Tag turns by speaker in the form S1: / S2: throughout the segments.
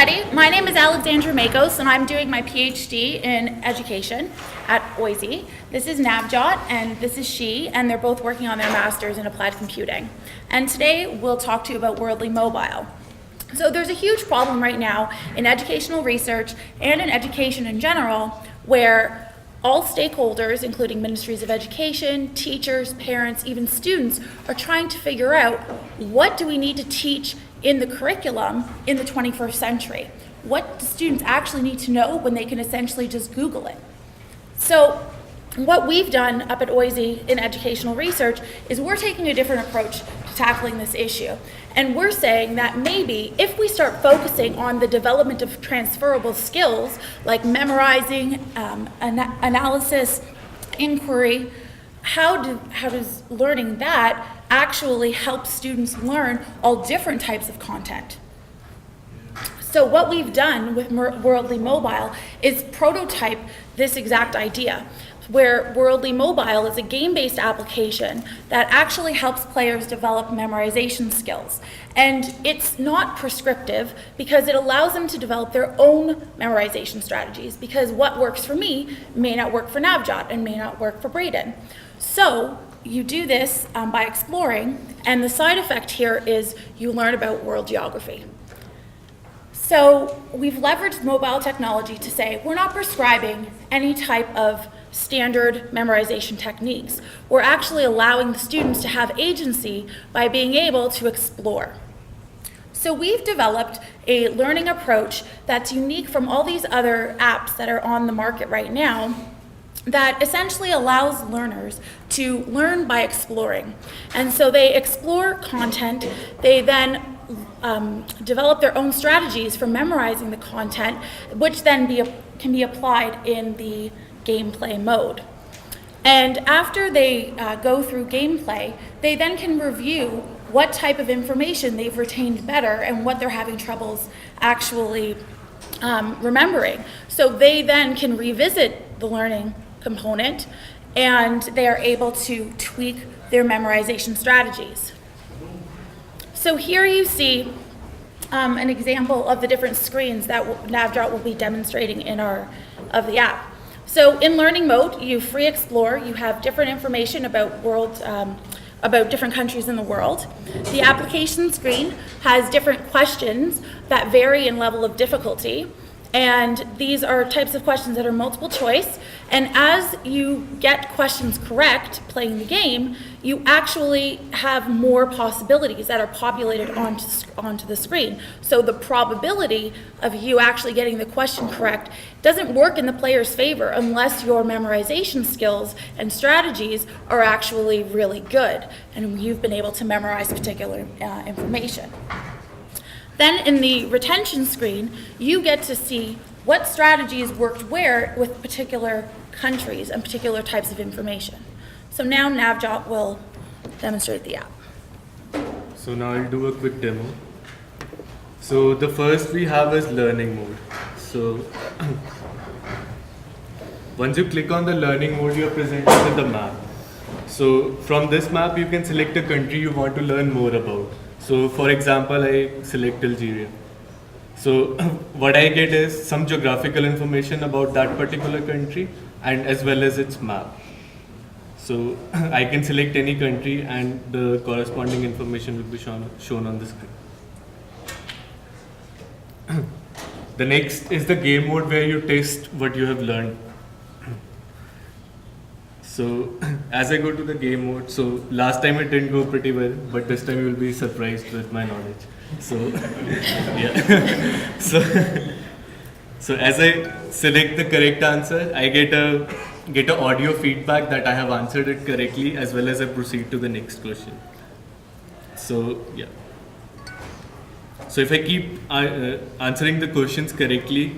S1: everybody. My name is Alexandra Makos, and I'm doing my PhD in education at OISE. This is Navjot, and this is she, and they're both working on their masters in applied computing. And today we'll talk to you about WorldlyMobile. So there's a huge problem right now in educational research and in education in general, where all stakeholders, including ministries of education, teachers, parents, even students, are trying to figure out what do we need to teach in the curriculum in the 21st century. What do students actually need to know when they can essentially just Google it? So what we've done up at OISE in educational research is we're taking a different approach to tackling this issue. And we're saying that maybe if we start focusing on the development of transferable skills like memorizing, analysis, inquiry, how does learning that actually help students learn all different types of content? So what we've done with WorldlyMobile is prototype this exact idea, where WorldlyMobile is a game-based application that actually helps players develop memorization skills. And it's not prescriptive because it allows them to develop their own memorization strategies, because what works for me may not work for Navjot and may not work for Braden. So you do this by exploring, and the side effect here is you learn about world geography. So we've leveraged mobile technology to say we're not prescribing any type of standard memorization techniques. We're actually allowing the students to have agency by being able to explore. So we've developed a learning approach that's unique from all these other apps that are on the market right now, that essentially allows learners to learn by exploring. And so they explore content, they then develop their own strategies for memorizing the content, which then can be applied in the gameplay mode. And after they go through gameplay, they then can review what type of information they've retained better and what they're having troubles actually remembering. So they then can revisit the learning component, and they are able to tweak their memorization strategies. So here you see an example of the different screens that Navjot will be demonstrating in of the app. So in learning mode, you free explore, you have different information about different countries in the world. The application screen has different questions that vary in level of difficulty. And these are types of questions that are multiple choice. And as you get questions correct playing the game, you actually have more possibilities that are populated onto the screen. So the probability of you actually getting the question correct doesn't work in the player's favor unless your memorization skills and strategies are actually really good and you've been able to memorize particular information. Then in the retention screen, you get to see what strategies worked where with particular countries and particular types of information. So now Navjot will demonstrate the app.
S2: So now I'll do a quick demo. So the first we have is learning mode. So once you click on the learning mode, you're presented with the map. So from this map, you can select a country you want to learn more about. So for example, I select Algeria. So what I get is some geographical information about that particular country and as well as its map. So I can select any country and the corresponding information will be shown on the screen. The next is the game mode where you test what you have learned. So as I go to the game mode, so last time it didn't go pretty well, but this time you will be surprised with my knowledge. So yeah. So as I select the correct answer, I get a audio feedback that I have answered it correctly, as well as I proceed to the next question. So yeah. So if I keep answering the questions correctly,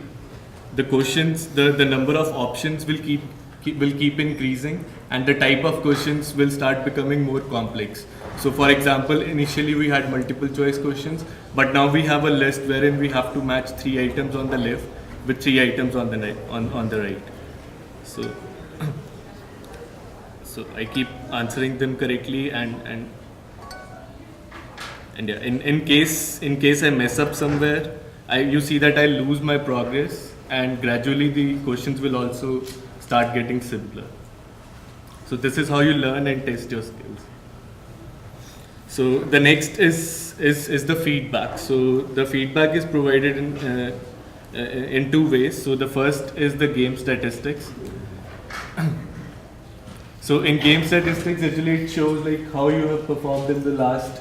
S2: the number of options will keep increasing, and the type of questions will start becoming more complex. So for example, initially we had multiple choice questions, but now we have a list wherein we have to match 3 items on the left with 3 items on the right. So I keep answering them correctly, and yeah, in case I mess up somewhere, you see that I lose my progress, and gradually the questions will also start getting simpler. So this is how you learn and test your skills. So the next is the feedback. So the feedback is provided in two ways. So the first is the game statistics. So in game statistics, actually it shows like how you have performed in the last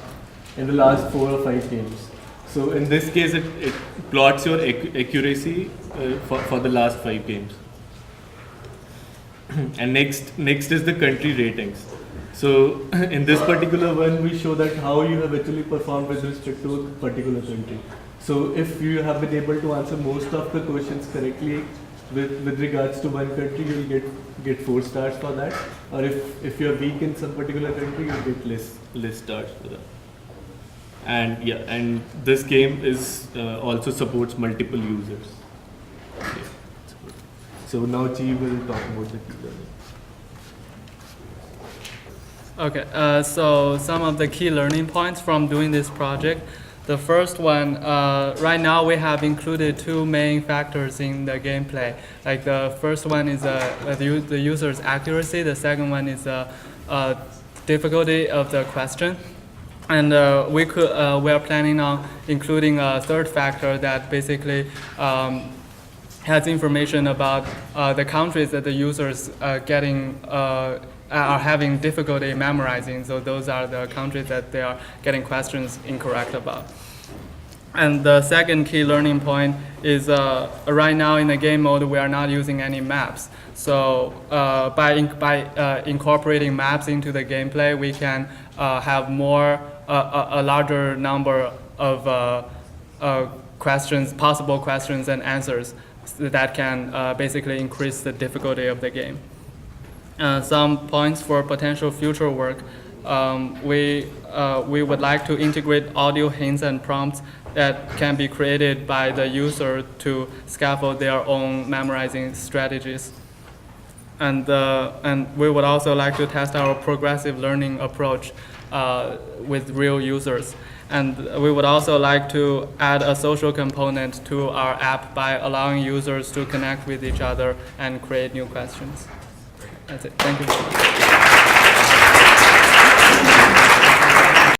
S2: 4 or 5 games. So in this case, it plots your accuracy for the last 5 games. And next is the country ratings. So in this particular one, we show that how you have actually performed with respect to a particular country. So if you have been able to answer most of the questions correctly with regards to one country, you'll get 4 stars for that. Or if you're weak in some particular country, you'll get less stars for that. And yeah, and this game is also supports multiple users. Okay. So now Chi will talk about the key learning.
S3: Okay, so some of the key learning points from doing this project. The first one, right now we have included 2 main factors in the gameplay. Like the first one is the user's accuracy. The second one is the difficulty of the question. And we are planning on including a third factor that basically has information about the countries that the users are having difficulty memorizing. So those are the countries that they are getting questions incorrect about. And the second key learning point is right now in the game mode we are not using any maps. So by incorporating maps into the gameplay, we can have a larger number of possible questions and answers that can basically increase the difficulty of the game. Some points for potential future work. We would like to integrate audio hints and prompts that can be created by the user to scaffold their own memorizing strategies. And we would also like to test our progressive learning approach with real users. And we would also like to add a social component to our app by allowing users to connect with each other and create new questions. That's it. Thank you.